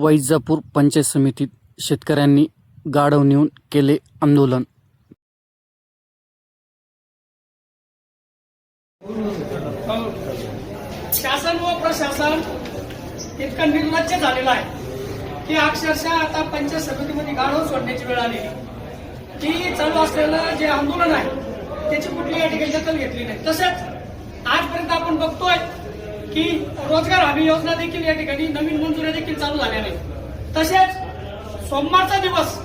वैजापूर पंचायत समितीत शेतकऱ्यांनी गाढव नेऊन केले आंदोलन। शासन व प्रशासन इतकं निर्लज्ज झालेलं आहे की अक्षरशः आता पंचायत समितीमध्ये गाढव सोडण्याची वेळ आलेली, की चालू असलेलं जे आंदोलन आहे त्याची कुठली या ठिकाणी दखल घेतली नाही। तसेच आजपर्यंत आपण बघतोय की रोजगार हमी योजना देखील या ठिकाणी नवीन मंजुऱ्या देखील चालू झाल्या नाही। तसेच सोमवारचा दिवस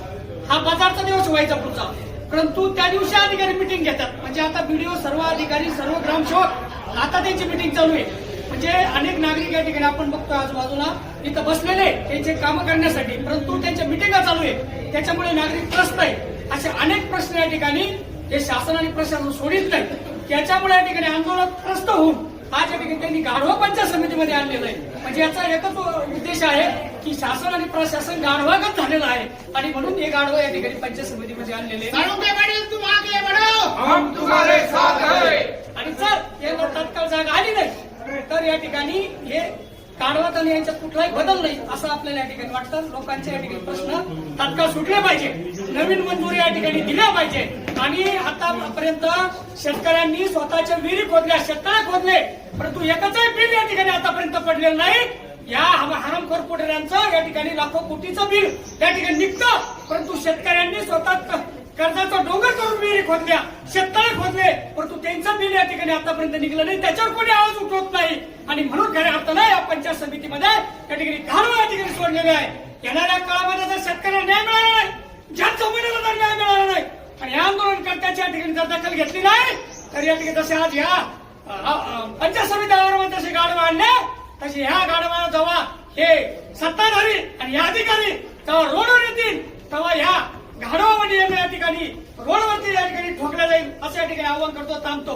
हा बाजारचा दिवस व्हायचा पुढचा, परंतु त्या दिवशी अधिकारी मिटिंग घेतात। म्हणजे आता बीडीओ, सर्व अधिकारी, सर्व ग्रामसेवक आता त्यांची मिटिंग चालू आहे। म्हणजे अनेक नागरिक या ठिकाणी आपण बघतो आजूबाजूला इथं बसलेले त्यांचे कामं करण्यासाठी, परंतु त्यांच्या मिटिंगा चालू आहे, त्याच्यामुळे नागरिक त्रस्त आहे। असे अनेक प्रश्न या ठिकाणी हे शासन आणि प्रशासन सोडित नाही, त्याच्यामुळे या ठिकाणी आंदोलनग्रस्त होऊन आज या ठिकाणी त्यांनी गाढवा पंचायत समितीमध्ये आणलेलं आहे। म्हणजे याचा एकच उद्देश आहे की शासन आणि प्रशासन गाढवागत झालेलं आहे आणि म्हणून हे गाढवा या ठिकाणी पंचायत समितीमध्ये आणलेले आणि जर याला तात्काळ जागा आली नाही तर या ठिकाणी हे गाढवात आणि यांच्यात कुठलाही बदल नाही असं आपल्याला या ठिकाणी वाटतं। लोकांचे या ठिकाणी प्रश्न तात्काळ सुटले पाहिजे, नवीन मंजुरी या ठिकाणी दिल्या पाहिजे आणि आतापर्यंत शेतकऱ्यांनी स्वतःच्या विहिरी खोदल्या, शेततळे खोदले, परंतु एकाचंही बिल या ठिकाणी आतापर्यंत पडलेलं नाही। या हरामखोर पुढाऱ्यांचं या ठिकाणी लाखो कोटीचं बिल या ठिकाणी निघतं, परंतु शेतकऱ्यांनी स्वतः कर्जाचा डोंगर करून विहिरी खोदल्या, शेततळे खोदले, परंतु त्यांचं बिल या ठिकाणी आतापर्यंत निघलं नाही, त्याच्यावर कोणी आवाज उठवत नाही। आणि म्हणून खऱ्या अर्थानं या पंचायत समितीमध्ये या ठिकाणी गाढव या ठिकाणी सोडलेले आहे। येणाऱ्या काळामध्ये जर शेतकऱ्यांना न्याय मिळाला नाही, ज्या जमिनीला जर न्याय मिळाला नाही आणि या आंदोलनकर्त्याच्या या ठिकाणी जर दखल घेतली नाही तर या ठिकाणी जसे आज या पंचायत समितीवर जसे गाढव आणले तसे ह्या गाढवाला जेव्हा हे सत्ताधारी आणि या अधिकारी तेव्हा रोडवर येतील तेव्हा ह्या गाढवामध्ये या ठिकाणी रोडवरती या ठिकाणी ठोकल्या जाईल असं या ठिकाणी आवाहन करतो, थांबतो।